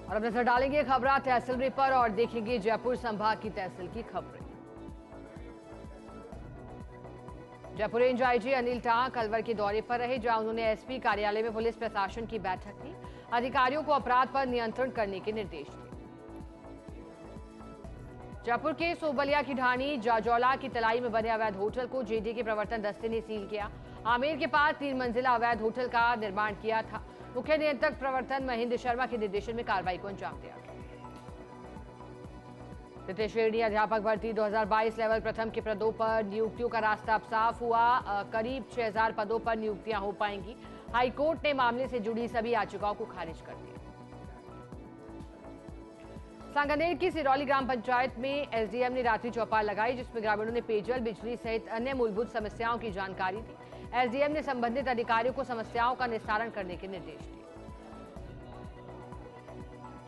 और अब नजर डालेंगे खबरा तहसील पर और देखेंगे जयपुर संभाग की तहसील की खबरें। Jaipur range IG Anil tank Alwar के दौरे पर रहे, जहां उन्होंने एसपी कार्यालय में पुलिस प्रशासन की बैठक की। अधिकारियों को अपराध पर नियंत्रण करने के निर्देश दिए। जयपुर के सोबलिया की ढाणी जाजौला की तलाई में बने अवैध होटल को जेडी के प्रवर्तन दस्ते ने सील किया। आमेर के पास 3 मंजिला अवैध होटल का निर्माण किया था। मुख्य नियंत्रक प्रवर्तन महेंद्र शर्मा के निर्देशन में कार्रवाई को अंजाम दिया गया। तृतीय श्रेणी अध्यापक भर्ती 2022 लेवल प्रथम के पदों पर नियुक्तियों का रास्ता अब साफ हुआ। करीब 6000 पदों पर नियुक्तियां हो पाएंगी। हाईकोर्ट ने मामले से जुड़ी सभी याचिकाओं को खारिज कर दिया। सांगानेर की सिरौली ग्राम पंचायत में एसडीएम ने रात्रि चौपाल लगाई, जिसमें ग्रामीणों ने पेयजल, बिजली सहित अन्य मूलभूत समस्याओं की जानकारी दी। एसडीएम ने संबंधित अधिकारियों को समस्याओं का निस्तारण करने के निर्देश दिए।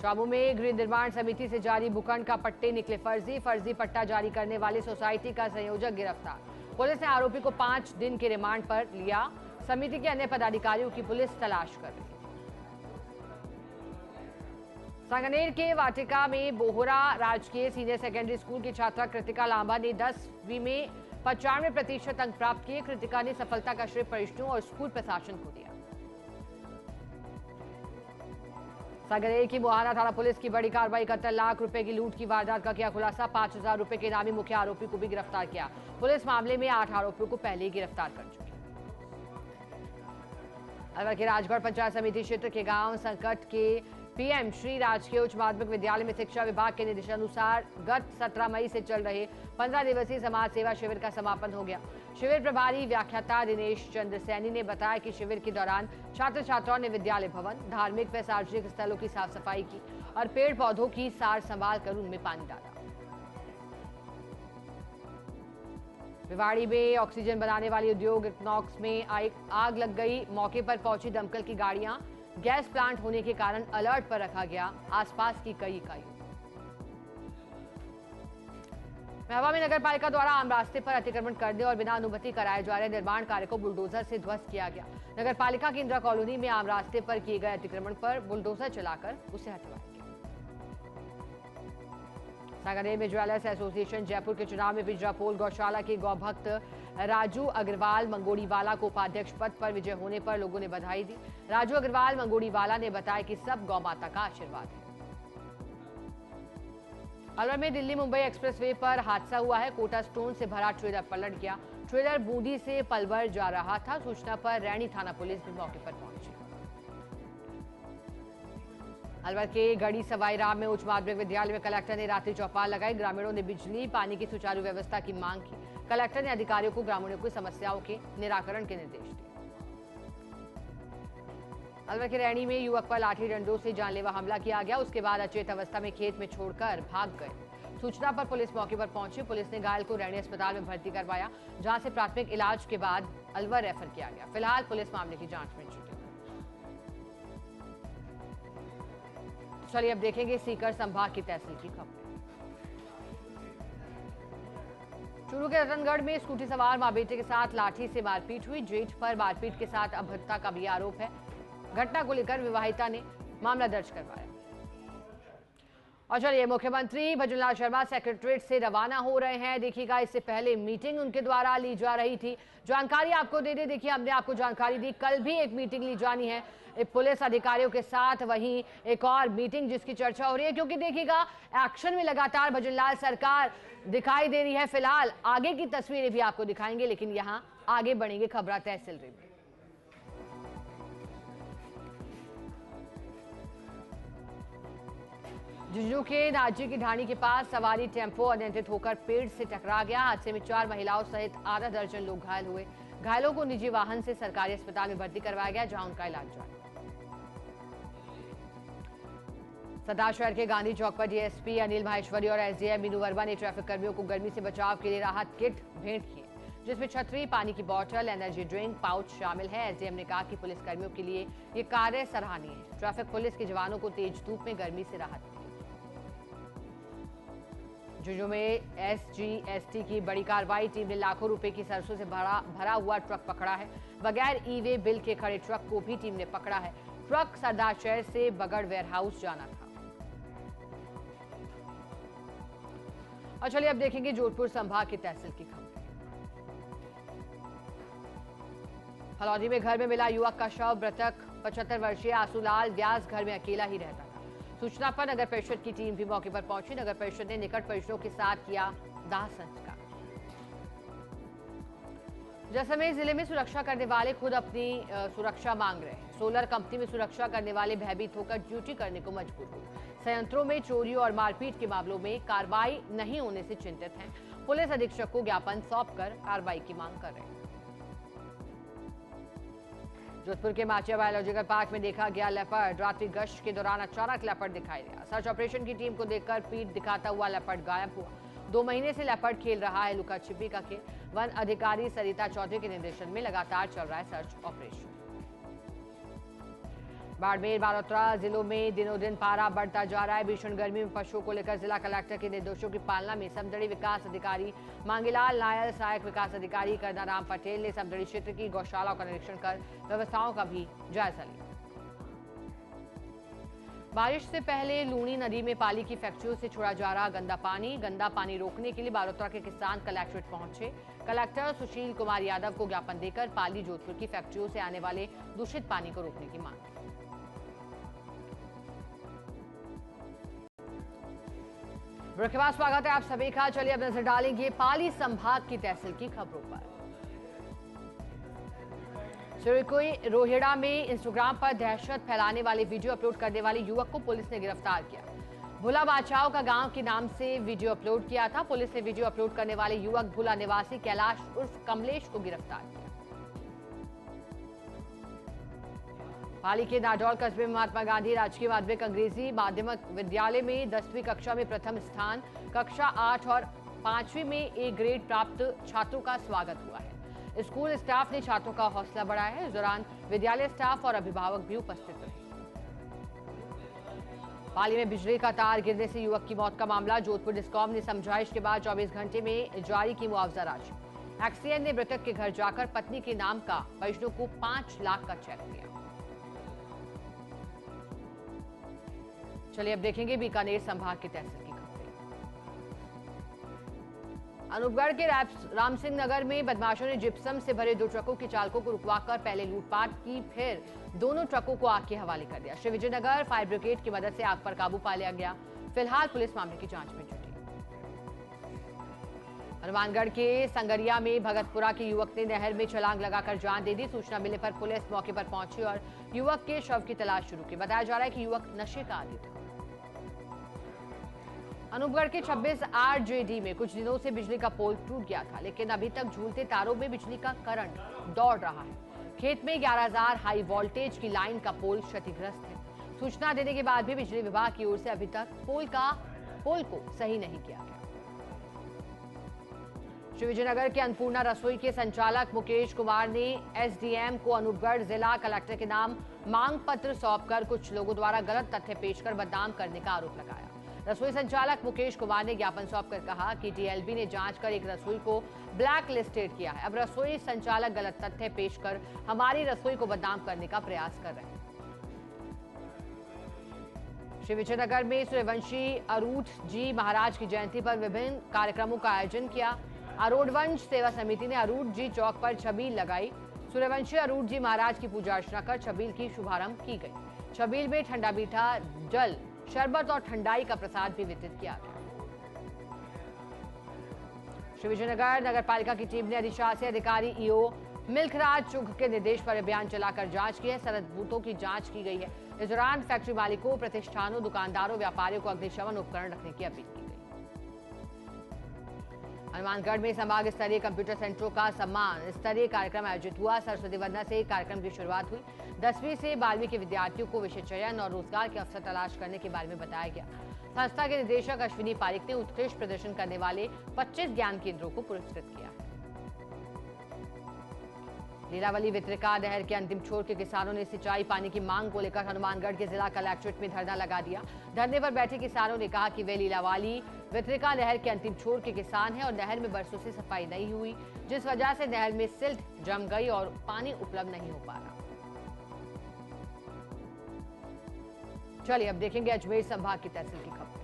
चाबू में गृह निर्माण समिति से जारी भूखंड का पट्टे निकले फर्जी पट्टा जारी करने वाली सोसाइटी का संयोजक गिरफ्तार। पुलिस ने आरोपी को 5 दिन के रिमांड पर लिया। समिति के अन्य पदाधिकारियों की पुलिस तलाश कर रही है। सांगानेर के वाटिका में बोहरा राजकीय सीनियर सेकेंडरी स्कूल की छात्रा कृतिका लांबा ने 10वीं में 95% अंक प्राप्त किए। कृतिका ने सफलता का श्रेय परिजनों और स्कूल प्रशासन को दिया। सांगानेर की मोहाना थाना पुलिस की बड़ी कार्रवाई। 71 लाख रुपए की लूट की वारदात का किया खुलासा। 5000 रुपए के इनामी मुख्य आरोपी को भी गिरफ्तार किया। पुलिस मामले में 8 आरोपियों को पहले ही गिरफ्तार कर चुकी है। अलवर के राजगढ़ पंचायत समिति क्षेत्र के गांव संकट के पीएम श्री राजकीय उच्च माध्यमिक विद्यालय में शिक्षा विभाग के निर्देशानुसार गत 17 मई से चल रहे 15 दिवसीय समाज सेवा शिविर का समापन हो गया। शिविर प्रभारी व्याख्याता दिनेश चंद्र सैनी ने बताया कि शिविर के दौरान छात्र छात्राओं ने विद्यालय भवन, धार्मिक व सार्वजनिक स्थलों की साफ सफाई की और पेड़ पौधों की सार संभाल कर उनमें पानी डाला। भिवाड़ी में ऑक्सीजन बनाने वाली उद्योग इकनॉक्स में आग लग गई। मौके पर पहुंची दमकल की गाड़ियां। गैस प्लांट होने के कारण अलर्ट पर रखा गया आसपास की कई इकाइयों। महवा में नगरपालिका द्वारा आम रास्ते पर अतिक्रमण करने और बिना अनुमति कराए जा रहे निर्माण कार्य को बुलडोजर से ध्वस्त किया गया। नगरपालिका की इंदिरा कॉलोनी में आम रास्ते पर किए गए अतिक्रमण पर बुलडोजर चलाकर उसे हटवाया गया। सांगानेर में ज्वेलर्स एसोसिएशन जयपुर के चुनाव में विजरापोल गौशाला के गौभक्त राजू अग्रवाल मंगोड़ीवाला को उपाध्यक्ष पद पर विजय होने पर लोगों ने बधाई दी। राजू अग्रवाल मंगोड़ीवाला ने बताया कि सब गौ माता का आशीर्वाद है। अलवर में दिल्ली मुंबई एक्सप्रेसवे पर हादसा हुआ है। कोटा स्टोन से भरा ट्रेलर पलट गया। ट्रेलर बूंदी से पलवल जा रहा था। सूचना पर रैनी थाना पुलिस भी मौके पर पहुंची। अलवर के गढ़ी सवाई राम में उच्च माध्यमिक विद्यालय में कलेक्टर ने रात्रि चौपाल लगाई। ग्रामीणों ने बिजली पानी की सुचारू व्यवस्था की मांग की। कलेक्टर ने अधिकारियों को ग्रामीणों की समस्याओं के निराकरण के निर्देश दिए। अलवर के रैनी में युवक पर लाठी डंडों से जानलेवा हमला किया गया। उसके बाद अचेत अवस्था में खेत में छोड़कर भाग गए। सूचना पर पुलिस मौके पर पहुंची। पुलिस ने घायल को रैनी अस्पताल में भर्ती करवाया, जहां से प्राथमिक इलाज के बाद अलवर रेफर किया गया। फिलहाल पुलिस मामले की जांच में जुटी। चलिए अब देखेंगे सीकर संभाग की तहसील की खबर। चूरू के रतनगढ़ में स्कूटी सवार मां बेटे के साथ लाठी से मारपीट हुई। जेठ पर मारपीट के साथ अभद्रता का भी आरोप है। घटना को लेकर विवाहिता ने मामला दर्ज करवाया। और चलिए मुख्यमंत्री भजनलाल शर्मा सेक्रेटरीट से रवाना हो रहे हैं। देखिएगा, इससे पहले मीटिंग उनके द्वारा ली जा रही थी। जानकारी आपको दे दे, देखिए हमने आपको जानकारी दी, कल भी एक मीटिंग ली जानी है पुलिस अधिकारियों के साथ। वहीं एक और मीटिंग जिसकी चर्चा हो रही है, क्योंकि देखिएगा एक्शन में लगातार भजनलाल सरकार दिखाई दे रही है। फिलहाल आगे की तस्वीरें भी आपको दिखाएंगे, लेकिन यहाँ आगे बढ़ेंगे खबरा तहसील में। झुंझुनू के नाजी की ढाणी के पास सवारी टेम्पो अनियंत्रित होकर पेड़ से टकरा गया। हादसे में 4 महिलाओं सहित आधा दर्जन लोग घायल हुए। घायलों को निजी वाहन से सरकारी अस्पताल में भर्ती करवाया गया, जहां उनका इलाज जारी। सदा शहर के गांधी चौक पर डीएसपी अनिल माहेश्वरी और एसडीएम मीनू वर्मा ने ट्रैफिक कर्मियों को गर्मी से बचाव के लिए राहत किट भेंट की, जिसमें छतरी, पानी की बोतल, एनर्जी ड्रिंक पाउच शामिल है। एसडीएम ने कहा कि पुलिस कर्मियों के लिए ये कार्य सराहनीय है। ट्रैफिक पुलिस के जवानों को तेज धूप में गर्मी से राहत मिली। झुंझुनू में एसजीएसटी की बड़ी कार्रवाई। टीम ने लाखों रुपए की सरसों से भरा हुआ ट्रक पकड़ा है। बगैर ई-वे बिल के खड़े ट्रक को भी टीम ने पकड़ा है। ट्रक सरदार शहर से बगड़ वेयरहाउस जाना था। और चलिए अब देखेंगे जोधपुर संभाग की तहसील की खबर। फलौदी में घर में मिला युवक का शव। मृतक 75 वर्षीय आसूलाल व्यास घर में अकेला ही रहता था। सूचना पर नगर परिषद की टीम भी मौके पर पहुंची। नगर परिषद ने निकट परिजनों के साथ किया दाह संस्कार। जैसलमेर जिले में सुरक्षा करने वाले खुद अपनी सुरक्षा मांग रहे हैं। सोलर कंपनी में सुरक्षा करने वाले भयभीत होकर ड्यूटी करने को मजबूर हुए। संयंत्रों में चोरी और मारपीट के मामलों में कार्रवाई नहीं होने से चिंतित हैं। पुलिस अधीक्षक को ज्ञापन सौंपकर कार्रवाई की मांग कर रहे हैं। जोधपुर के माचिया बायोलॉजिकल पार्क में देखा गया लेपर्ड। रात्रि गश्त के दौरान अचानक लेपर्ड दिखाई दिया। सर्च ऑपरेशन की टीम को देखकर पीठ दिखाता हुआ लेपर्ड गायब हुआ। 2 महीने से लेपर्ड खेल रहा है लुका छिपी का खेल। वन अधिकारी सरिता चौधरी के निर्देशन में लगातार चल रहा है सर्च ऑपरेशन। बाड़मेर बालोतरा जिलों में दिनों दिन पारा बढ़ता जा रहा है। भीषण गर्मी में पशुओं को लेकर जिला कलेक्टर के निर्देशों की पालना में समदड़ी विकास अधिकारी मांगीलाल नायर, सहायक विकास अधिकारी करनाराम पटेल ने समदड़ी क्षेत्र की गौशालाओं का निरीक्षण कर व्यवस्थाओं का भी जायजा लिया। बारिश से पहले लूणी नदी में पाली की फैक्ट्रियों से छोड़ा जा रहा गंदा पानी रोकने के लिए बालोतरा के किसान कलेक्ट्रेट पहुंचे। कलेक्टर सुशील कुमार यादव को ज्ञापन देकर पाली जोधपुर की फैक्ट्रियों से आने वाले दूषित पानी को रोकने की मांग। के बाद स्वागत है आप सभी का। चलिए अब नजर डालेंगे पाली संभाग की तहसील की खबरों पर। सिरकोई रोहिड़ा में इंस्टाग्राम पर दहशत फैलाने वाले वीडियो अपलोड करने वाले युवक को पुलिस ने गिरफ्तार किया। भुला बाचाओ का गांव के नाम से वीडियो अपलोड किया था। पुलिस ने वीडियो अपलोड करने वाले युवक भुला निवासी कैलाश उर्फ कमलेश को गिरफ्तार किया। पाली के नाडौल कस्बे में महात्मा गांधी राजकीय माध्यमिक अंग्रेजी माध्यमिक विद्यालय में 10वीं कक्षा में प्रथम स्थान, कक्षा 8 और 5वीं में ए ग्रेड प्राप्त छात्रों का स्वागत हुआ है। स्कूल स्टाफ ने छात्रों का हौसला बढ़ाया है। इस दौरान विद्यालय स्टाफ और अभिभावक भी उपस्थित रहे। पाली में बिजली का तार गिरने से युवक की मौत का मामला। जोधपुर डिस्कॉम ने समझाइश के बाद 24 घंटे में जारी की मुआवजा राशि। एक्सीएन ने मृतक के घर जाकर पत्नी के नाम का परिजनों को 5 लाख का चेक दिया। चलिए अब देखेंगे बीकानेर संभाग की तहसील की खबरें। अनूपगढ़ के राम सिंह नगर में बदमाशों ने जिप्सम से भरे 2 ट्रकों के चालकों को रुकवाकर पहले लूटपाट की, फिर दोनों ट्रकों को आग के हवाले कर दिया। श्री विजयनगर फायर ब्रिगेड की मदद से आग पर काबू पा लिया गया। फिलहाल पुलिस मामले की जांच में जुटी। हनुमानगढ़ के संगरिया में भगतपुरा के युवक ने नहर में छलांग लगाकर जान दे दी। सूचना मिलने पर पुलिस मौके पर पहुंची और युवक के शव की तलाश शुरू की। बताया जा रहा है कि युवक नशे का आदी था। अनूपगढ़ के 26 RJD में कुछ दिनों से बिजली का पोल टूट गया था, लेकिन अभी तक झूलते तारों में बिजली का करंट दौड़ रहा है। खेत में 11,000 हाई वोल्टेज की लाइन का पोल क्षतिग्रस्त है। सूचना देने के बाद भी बिजली विभाग की ओर से अभी तक पोल को सही नहीं किया गया। श्री विजयनगर के अन्नपूर्णा रसोई के संचालक मुकेश कुमार ने SDM को अनूपगढ़ जिला कलेक्टर के नाम मांग पत्र सौंपकर कुछ लोगों द्वारा गलत तथ्य पेश कर बदनाम करने का आरोप लगाया। रसोई संचालक मुकेश कुमार ने ज्ञापन सौंपकर कहा कि TLB ने जांच कर एक रसोई को ब्लैक लिस्टेड किया है। अब रसोई संचालक गलत तथ्य पेश कर हमारी रसोई को बदनाम करने का प्रयास कर रहे हैं। श्री विजयनगर में सूर्यवंशी अरूढ़ जी महाराज की जयंती पर विभिन्न कार्यक्रमों का आयोजन किया। अरूढ़वंश सेवा समिति ने अरूढ़ जी चौक पर छबील लगाई। सूर्यवंशी अरूढ़ जी महाराज की पूजा अर्चना कर छबील की शुभारंभ की गई। छबील में ठंडा मीठा जल, शरबत और ठंडाई का प्रसाद भी वितरित किया गया। श्री विजयनगर नगर पालिका की टीम ने अधिशासी अधिकारी EO मिल्खराज चुघ के निर्देश पर अभियान चलाकर जांच की है। सरद बूथों की जांच की गई है। इस दौरान फैक्ट्री मालिकों, प्रतिष्ठानों, दुकानदारों, व्यापारियों को अग्निशमन उपकरण रखने की अपील की गई। हनुमानगढ़ में संभाग स्तरीय कंप्यूटर सेंटरों का सम्मान स्तरीय कार्यक्रम आयोजित हुआ। सरस्वती वंदना से कार्यक्रम की शुरुआत हुई। 10वीं से 12वीं के विद्यार्थियों को विषय चयन और रोजगार के अवसर तलाश करने के बारे में बताया गया। संस्था के निदेशक अश्विनी पारिक ने उत्कृष्ट प्रदर्शन करने वाले 25 ज्ञान केंद्रों को पुरस्कृत किया। लीलावली वितरिका नहर के अंतिम छोर के किसानों ने सिंचाई पानी की मांग को लेकर हनुमानगढ़ के जिला कलेक्ट्रेट में धरना लगा दिया। धरने पर बैठे किसानों ने कहा कि वे लीलावली वितरिका नहर के अंतिम छोर के किसान हैं और नहर में बरसों से सफाई नहीं हुई, जिस वजह से नहर में सिल्ट जम गई और पानी उपलब्ध नहीं हो पा रहा। चलिए अब देखेंगे अजमेर संभाग की तहसील की खबर।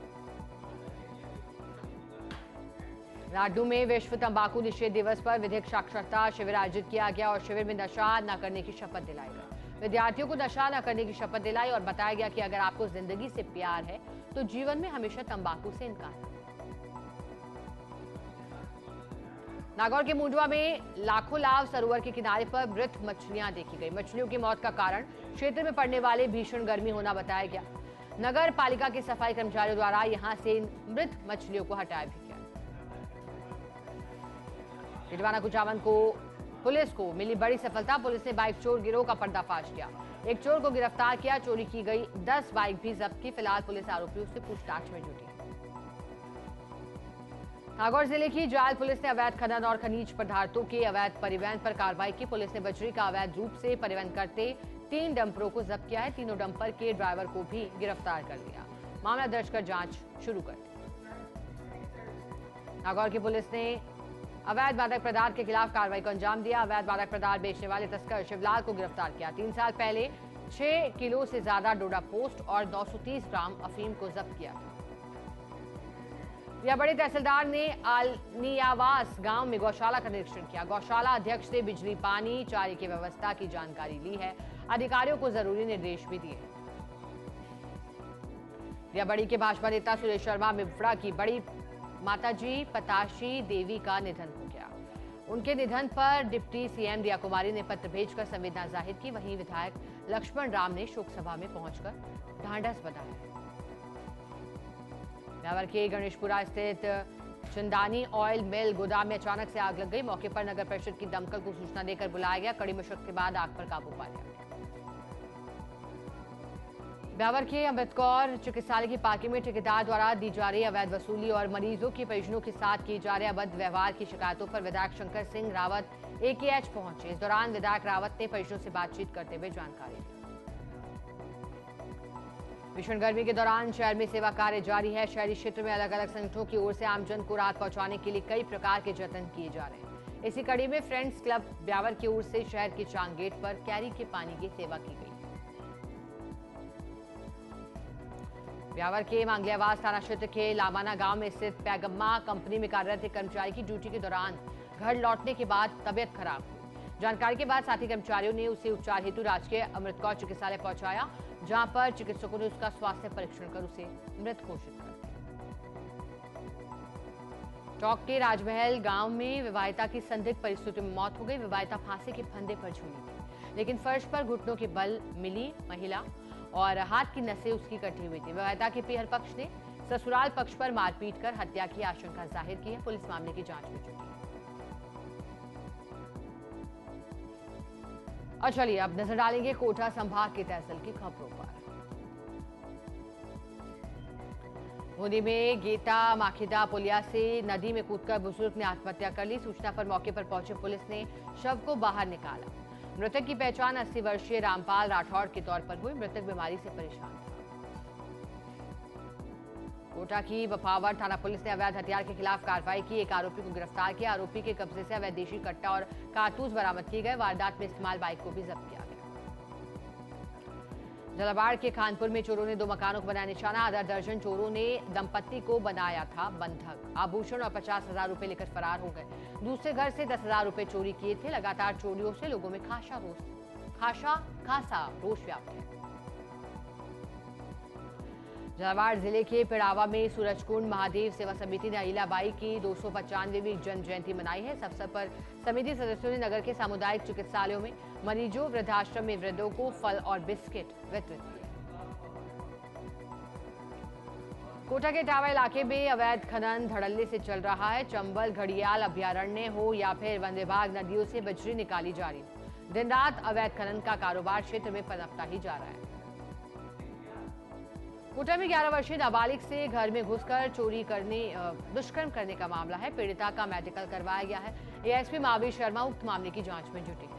लाडू में विश्व तंबाकू निषेध दिवस पर विधिक साक्षरता शिविर आयोजित किया गया और शिविर में नशा न करने की शपथ दिलाई गई। विद्यार्थियों को नशा न करने की शपथ दिलाई और बताया गया कि अगर आपको जिंदगी से प्यार है तो जीवन में हमेशा तंबाकू से इनकार करें। नागौर के मुंडवा में लाखों लाव सरोवर के किनारे पर मृत मछलियां देखी गई। मछलियों की मौत का कारण क्षेत्र में पड़ने वाले भीषण गर्मी होना बताया गया। नगर पालिका के सफाई कर्मचारियों द्वारा यहां से मृत मछलियों को हटाया भी गया। टिटवाना कुचामन को पुलिस को मिली बड़ी सफलता। पुलिस ने बाइक चोर गिरोह का पर्दाफाश किया। एक चोर को गिरफ्तार किया। चोरी की गई 10 बाइक भी जब्त की। फिलहाल पुलिस आरोपियों से पूछताछ में जुटी है। नागौर जिले की जायल पुलिस ने अवैध खनन और खनिज पदार्थों के अवैध परिवहन पर कार्रवाई की। पुलिस ने बजरी का अवैध रूप से परिवहन करते 3 डंपरों को जब्त किया है। तीनों डंपर के ड्राइवर को भी गिरफ्तार कर लिया। मामला दर्ज कर जांच शुरू कर दी। नागौर की पुलिस ने अवैध मादक पदार्थ के खिलाफ कार्रवाई को अंजाम दिया। अवैध मादक पदार्थ बेचने वाले तस्कर शिवलाल को गिरफ्तार किया। 3 साल पहले 6 किलो से ज्यादा डोडा पोस्ट और 930 ग्राम अफीम को जब्त किया था। बड़े तहसीलदार ने आलनियावास गांव में गौशाला का निरीक्षण किया। गौशाला अध्यक्ष से बिजली पानी चारे की व्यवस्था की जानकारी ली है। अधिकारियों को जरूरी निर्देश भी दिए। बड़ी के भाजपा नेता सुरेश शर्मा मिफ्रा की बड़ी माताजी पताशी देवी का निधन हो गया। उनके निधन पर डिप्टी सीएम दिया कुमारी ने पत्र भेजकर संवेदना जाहिर की। वहीं विधायक लक्ष्मण राम ने शोक सभा में पहुंचकर ढांढस बंधाया। ब्यावर के गणेशपुरा स्थित चंदानी ऑयल मिल गोदाम में अचानक से आग लग गई। मौके पर नगर परिषद की दमकल को सूचना देकर बुलाया गया। कड़ी मशक्कत के बाद आग पर काबू पा लिया। ब्यावर के अम्बेडकर चिकित्सालय की पार्किंग में ठेकेदार द्वारा दी जा रही अवैध वसूली और मरीजों के परिजनों के साथ किए जा रहे अवैध व्यवहार की शिकायतों पर विधायक शंकर सिंह रावत AKH पहुंचे। इस दौरान विधायक रावत ने परिजनों से बातचीत करते हुए जानकारी दी। भीषण गर्मी के दौरान शहर में सेवा कार्य जारी है। शहरी क्षेत्र में अलग अलग संगठनों की ओर से आमजन को राहत पहुंचाने के लिए कई प्रकार के जतन किए जा रहे हैं। इसी कड़ी में फ्रेंड्स क्लब ब्यावर की ओर से शहर के चांग गेट पर कैरी के पानी की सेवा की गई। ब्यावर के मांगलियावास थाना क्षेत्र के लामाना गांव में स्थित पैगम्मा कंपनी में कार्यरत एक कर्मचारी की ड्यूटी के दौरान घर लौटने के बाद तबियत खराब हुई। जानकारी के बाद साथी कर्मचारियों ने उसे उपचार हेतु राजकीय अमृतकौर चिकित्सालय पहुंचाया, जहां पर चिकित्सकों ने उसका स्वास्थ्य परीक्षण कर उसे मृत घोषित कर दिया। टोंक के राजमहल गांव में विवाहिता की संदिग्ध परिस्थिति में मौत हो गई। विवाहिता फांसी के फंदे पर झूली थी, लेकिन फर्श पर घुटनों के बल मिली महिला और हाथ की नसें उसकी कटी हुई थी। विवाहिता के पीहर पक्ष ने ससुराल पक्ष पर मारपीट कर हत्या की आशंका जाहिर की है। पुलिस मामले की जांच में जुटी है। और चलिए अब नजर डालेंगे कोटा संभाग के तहसील की खबरों पर। बूंदी में गेटा माखीदा पुलिया से नदी में कूदकर बुजुर्ग ने आत्महत्या कर ली। सूचना पर मौके पर पहुंचे पुलिस ने शव को बाहर निकाला। मृतक की पहचान 80 वर्षीय रामपाल राठौड़ के तौर पर हुई। मृतक बीमारी से परेशान था। कोटा की बफावर थाना पुलिस ने अवैध हथियार के खिलाफ कार्रवाई की। एक आरोपी को गिरफ्तार किया। आरोपी के कब्जे से अवैध देशी कट्टा और कारतूस बरामद किए गए। वारदात में इस्तेमाल बाइक को भी जब्त किया गया। झालावाड़ के खानपुर में चोरों ने 2 मकानों को बनाया निशाना। आधा दर्जन चोरों ने दंपत्ति को बनाया था बंधक। आभूषण और 50,000 रुपए लेकर फरार हो गए। दूसरे घर से 10,000 रुपए चोरी किए थे। लगातार चोरियों से लोगों में खासा रोष व्याप्त है। झालावाड़ जिले के पिड़ावा में सूरजकुंड महादेव सेवा समिति ने अहिल्याबाई की 295वीं जन्म जयंती मनाई है। इस अवसर पर समिति सदस्यों ने नगर के सामुदायिक चिकित्सालयों में मरीजों, वृद्धाश्रम में वृद्धों को फल और बिस्किट वितरित किए। कोटा के टावा इलाके में अवैध खनन धड़ल्ले से चल रहा है। चंबल घड़ियाल अभयारण्य हो या फिर वन विभाग नदियों से बजरी निकाली जा रही हो, दिन रात अवैध खनन का कारोबार क्षेत्र में पनपता ही जा रहा है। कोटा में 11 वर्षीय नाबालिग से घर में घुसकर दुष्कर्म करने का मामला है। पीड़िता का मेडिकल करवाया गया है। ASP महावीर शर्मा उक्त मामले की जांच में जुटी है।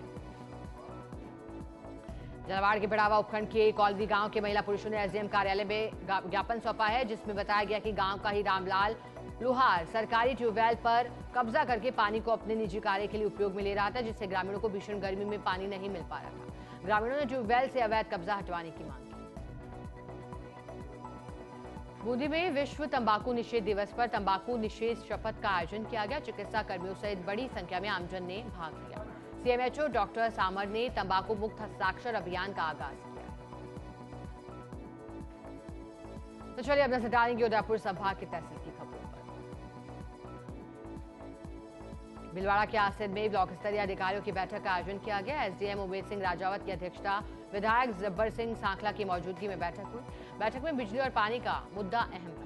झालावाड़ के पिड़ावा उपखंड के कॉलवी गांव के महिला पुरुषों ने SDM कार्यालय में ज्ञापन सौंपा है, जिसमें बताया गया कि गांव का ही रामलाल लोहार सरकारी ट्यूबवेल पर कब्जा करके पानी को अपने निजी कार्य के लिए उपयोग में ले रहा था, जिससे ग्रामीणों को भीषण गर्मी में पानी नहीं मिल पा रहा था। ग्रामीणों ने ट्यूबवेल से अवैध कब्जा हटवाने की मांग की। बूंदी में विश्व तंबाकू निषेध दिवस पर तंबाकू निषेध शपथ का आयोजन किया गया। चिकित्सा कर्मियों सहित बड़ी संख्या में आमजन ने भाग लिया। सीएमएचओ डॉक्टर सामर ने तंबाकू मुक्त हस्ताक्षर अभियान का आगाज किया। तो चलिए अब नजर डालेंगे उदयपुर संभाग की तहसील की खबरों पर। भीलवाड़ा के आसिद में ब्लॉक स्तरीय अधिकारियों की बैठक का आयोजन किया गया। एसडीएम उमेद सिंह राजावत की अध्यक्षता, विधायक जब्बर सिंह सांखला की मौजूदगी में बैठक हुई। बैठक में बिजली और पानी का मुद्दा अहम रहा।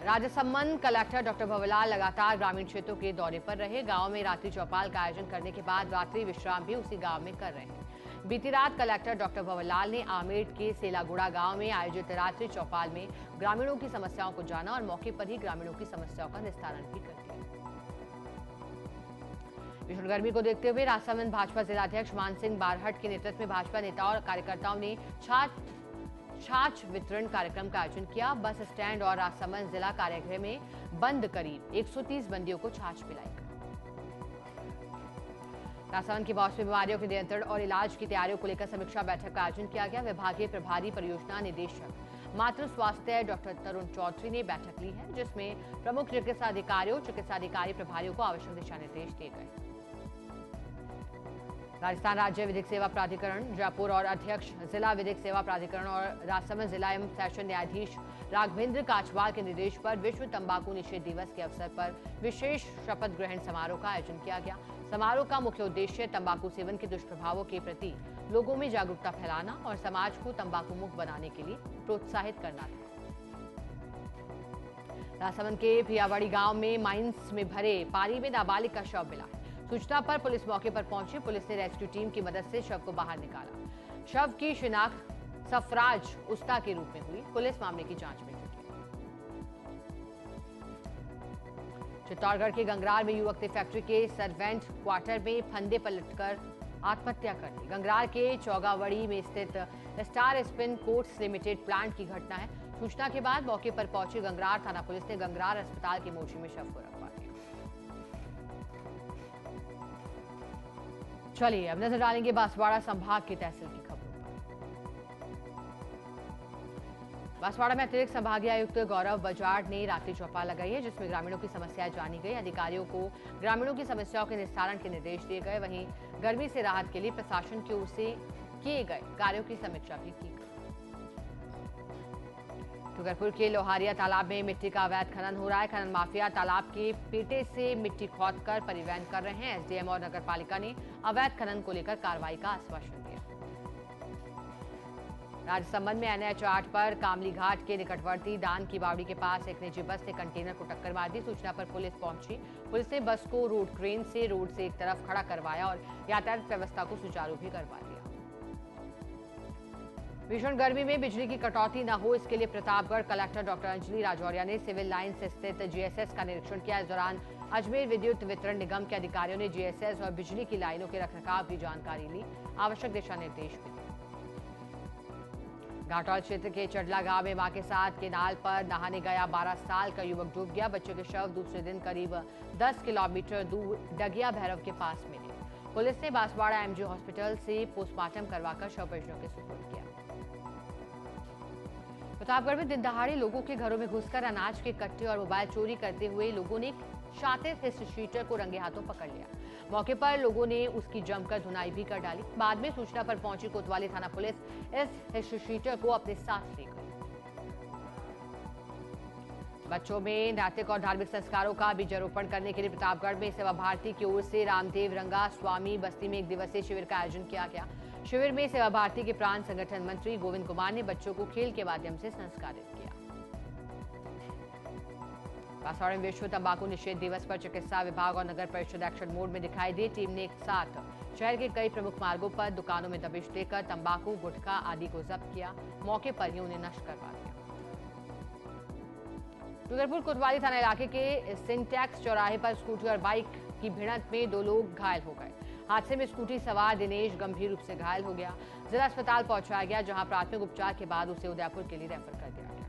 राजसमंद कलेक्टर डॉक्टर भंवरलाल लगातार ग्रामीण क्षेत्रों के दौरे पर रहे। गांव में रात्रि चौपाल का आयोजन करने के बाद रात्रि विश्राम भी उसी गांव में कर रहे हैं। बीती रात कलेक्टर डॉक्टर भंवरलाल ने आमेट के सेलागुड़ा गांव में आयोजित रात्रि चौपाल में ग्रामीणों की समस्याओं को जाना और मौके पर ही ग्रामीणों की समस्याओं का निस्तारण भी कर दिया। भीषण गर्मी को देखते हुए राजसमंद भाजपा जिलाध्यक्ष मान सिंह बारहट के नेतृत्व में भाजपा नेताओं और कार्यकर्ताओं ने छाछ वितरण कार्यक्रम का आयोजन किया। बस स्टैंड और राजसमंद जिला कार्यालय में बंद करीब 130 बंदियों को छाछ पिलाई। राजसमंद की मौसमी बीमारियों के नियंत्रण और इलाज की तैयारियों को लेकर समीक्षा बैठक का आयोजन किया गया। विभागीय प्रभारी परियोजना निदेशक मातृ स्वास्थ्य डॉक्टर तरुण चौधरी ने बैठक ली है, जिसमें प्रमुख चिकित्सा अधिकारियों, चिकित्सा अधिकारी प्रभारियों को आवश्यक दिशा निर्देश दिए गए। राजस्थान राज्य विधिक सेवा प्राधिकरण जयपुर और अध्यक्ष जिला विधिक सेवा प्राधिकरण और राजसमंद जिला एवं सेशन न्यायाधीश राघवेंद्र काचवाल के निर्देश पर विश्व तंबाकू निषेध दिवस के अवसर पर विशेष शपथ ग्रहण समारोह का आयोजन किया गया। समारोह का मुख्य उद्देश्य तंबाकू सेवन के दुष्प्रभावों के प्रति लोगों में जागरूकता फैलाना और समाज को तंबाकू मुक्त बनाने के लिए प्रोत्साहित करना था। राजसमंद के भियावाड़ी गांव में माइंस में भरे पानी में नाबालिग का शव मिला। सूचना पर पुलिस मौके पर पहुंची। पुलिस ने रेस्क्यू टीम की मदद से शव को बाहर निकाला। शव की शिनाख्त सफराज उस्ता के रूप में हुई। पुलिस मामले की जांच में जुटी। चित्तौड़गढ़ के गंगरार में युवक ने फैक्ट्री के सर्वेंट क्वार्टर में फंदे पर लटकर आत्महत्या कर ली। गंगरार के चौगावड़ी में स्थित star spin quotes limited plant की घटना है। सूचना के बाद मौके पर पहुंची गंगरार थाना पुलिस ने गंगरार अस्पताल की मोर्चे में शव को रखवा दिया। चलिए अब नजर डालेंगे बांसवाड़ा संभाग की तहसील की खबरों पर। बांसवाड़ा में अतिरिक्त संभागीय आयुक्त गौरव बजाड़ ने रात्रि चौपाल लगाई है, जिसमें ग्रामीणों की समस्याएं जानी गई। अधिकारियों को ग्रामीणों की समस्याओं के निस्तारण के निर्देश दिए गए। वहीं गर्मी से राहत के लिए प्रशासन की ओर से किए गए कार्यों की समीक्षा भी की गई। डूंगरपुर के लोहारिया तालाब में मिट्टी का अवैध खनन हो रहा है। खनन माफिया तालाब के पेटे से मिट्टी खोदकर परिवहन कर रहे हैं। एसडीएम और नगरपालिका ने अवैध खनन को लेकर कार्रवाई का आश्वासन दिया। राजसमंद में NH 8 पर कामली घाट के निकटवर्ती दान की बावड़ी के पास एक निजी बस ने कंटेनर को टक्कर मार दी। सूचना पर पुलिस पहुंची। पुलिस ने बस को रोड क्रेन से रोड से एक तरफ खड़ा करवाया और यातायात व्यवस्था को सुचारू भी करवा दिया। भीषण गर्मी में बिजली की कटौती न हो, इसके लिए प्रतापगढ़ कलेक्टर डॉक्टर अंजलि राजौरिया ने सिविल लाइन से स्थित GSS का निरीक्षण किया। इस दौरान अजमेर विद्युत वितरण निगम के अधिकारियों ने GSS और बिजली की लाइनों के रखरखाव की जानकारी ली। आवश्यक दिशा निर्देश भी दिए। घाटौल क्षेत्र के चडला गांव में मां के साथ केनाल पर नहाने गया 12 साल का युवक डूब गया। बच्चे के शव दूसरे दिन करीब 10 किलोमीटर दूर डगिया भैरव के पास मिले। पुलिस ने बांसवाड़ा MG हॉस्पिटल से पोस्टमार्टम करवाकर शव परिजनों के सुपुर्द किया। प्रतापगढ़ में दिन दहाड़े लोगों के घरों में घुसकर अनाज के कट्टे और मोबाइल चोरी करते हुए लोगों ने शातिर हिस्ट्रीटर को रंगे हाथों पकड़ लिया। मौके पर लोगों ने उसकी जमकर धुनाई भी कर डाली। बाद में सूचना पर पहुंची कोतवाली थाना पुलिस इस हिस्ट्रीटर को अपने साथ ले गई। बच्चों में नैतिक और धार्मिक संस्कारों का बीजारोपण करने के लिए प्रतापगढ़ में सेवा भारती की ओर से रामदेव रंगा स्वामी बस्ती में 1 दिवसीय शिविर का आयोजन किया गया। शिविर में सेवा भारती के प्रांत संगठन मंत्री गोविंद कुमार ने बच्चों को खेल के माध्यम से संस्कारित किया। बांसवाड़ा में विश्व तंबाकू निषेध दिवस पर चिकित्सा विभाग और नगर परिषद एक्शन मोड में दिखाई दी। टीम ने एक साथ शहर के कई प्रमुख मार्गों पर दुकानों में दबिश देकर तंबाकू, गुटखा आदि को जब्त किया। मौके पर ही उन्हें नष्ट करवा दिया। डूंगरपुर कोतवाली थाना इलाके के सिंटैक्स चौराहे पर स्कूटी और बाइक की भिड़ंत में 2 लोग घायल हो गए। हादसे में स्कूटी सवार दिनेश गंभीर रूप से घायल हो गया। जिला अस्पताल पहुंचाया गया, जहां प्राथमिक उपचार के बाद उसे उदयपुर के लिए रेफर कर दिया गया।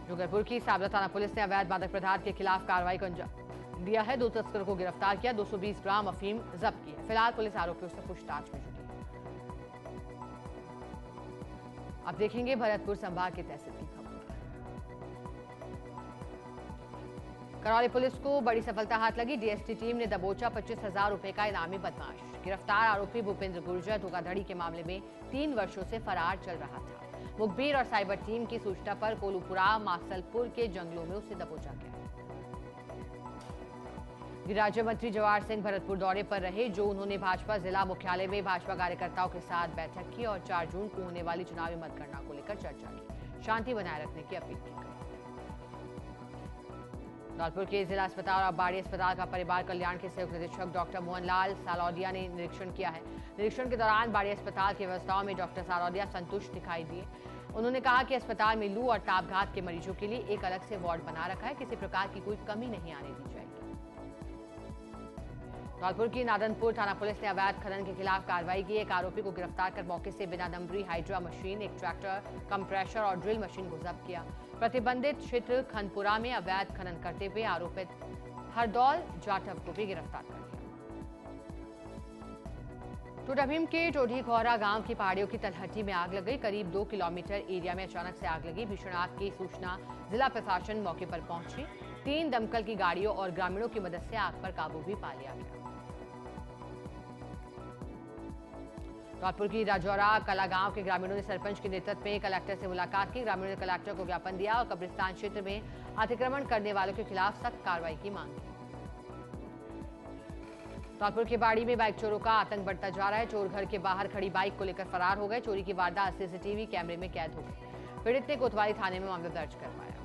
डूंगरपुर की साबला थाना पुलिस ने अवैध मादक पदार्थ के खिलाफ कार्रवाई को अंजाम दिया है। 2 तस्करों को गिरफ्तार किया, 220 ग्राम अफीम जब्त की है। फिलहाल पुलिस आरोपियों से पूछताछ में जुटी है। अब देखेंगे भरतपुर संभाग के तहसील की खबर। करौली पुलिस को बड़ी सफलता हाथ लगी। डीएसटी टीम ने दबोचा 25,000 रुपए का इनामी बदमाश। गिरफ्तार आरोपी भूपेंद्र गुर्जर धोखाधड़ी के मामले में 3 वर्षों से फरार चल रहा था। मुखबिर और साइबर टीम की सूचना पर कोलूपुरा मासलपुर के जंगलों में उसे दबोचा गया। गृह राज्य मंत्री जवाहर सिंह भरतपुर दौरे पर रहे, जो उन्होंने भाजपा जिला मुख्यालय में भाजपा कार्यकर्ताओं के साथ बैठक की और 4 जून को होने वाली चुनावी मतगणना को लेकर चर्चा की, शांति बनाए रखने की अपील की। धौलपुर के जिला अस्पताल और बाड़ी अस्पताल का परिवार कल्याण के संयुक्त निदेशक डॉक्टर मोहनलाल सालौदिया ने निरीक्षण किया है। निरीक्षण के दौरान बाड़ी अस्पताल की व्यवस्थाओं में डॉक्टर सालौदिया संतुष्ट दिखाई दिए। उन्होंने कहा कि अस्पताल में लू और तापघात के मरीजों के लिए एक अलग से वार्ड बना रखा है, किसी प्रकार की कोई कमी नहीं आने दी जाएगी। धौलपुर की नादनपुर थाना पुलिस ने अवैध खनन के खिलाफ कार्रवाई की। एक आरोपी को गिरफ्तार कर मौके से बिना नंबरी हाइड्रा मशीन, एक ट्रैक्टर, कंप्रेशर और ड्रिल मशीन को जब्त किया। प्रतिबंधित क्षेत्र खनपुरा में अवैध खनन करते हुए आरोपित हरदौल जाटव को भी गिरफ्तार कर लिया। टोडाभीम के टोढ़ी खौरा गांव की पहाड़ियों की तलहटी में आग लग गई। करीब 2 किलोमीटर एरिया में अचानक से आग लगी। भीषण आग की सूचना जिला प्रशासन मौके पर पहुंची। 3 दमकल की गाड़ियों और ग्रामीणों की मदद से आग पर काबू भी पा लिया गया। धौलपुर की राजौरा कला गांव के ग्रामीणों ने सरपंच के नेतृत्व में कलेक्टर से मुलाकात की। ग्रामीणों ने कलेक्टर को ज्ञापन दिया और कब्रिस्तान क्षेत्र में अतिक्रमण करने वालों के खिलाफ सख्त कार्रवाई की मांग की। धौलपुर के बाड़ी में बाइक चोरों का आतंक बढ़ता जा रहा है। चोर घर के बाहर खड़ी बाइक को लेकर फरार हो गए। चोरी की वारदात सीसीटीवी कैमरे में कैद हो गई। पीड़ित ने कोतवाली थाने में मामला दर्ज करवाया।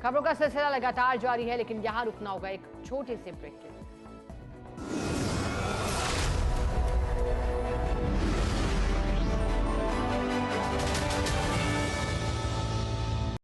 खबरों का सिलसिला लगातार जारी है, लेकिन यहां रुकना होगा एक छोटे से ब्रेक के लिए।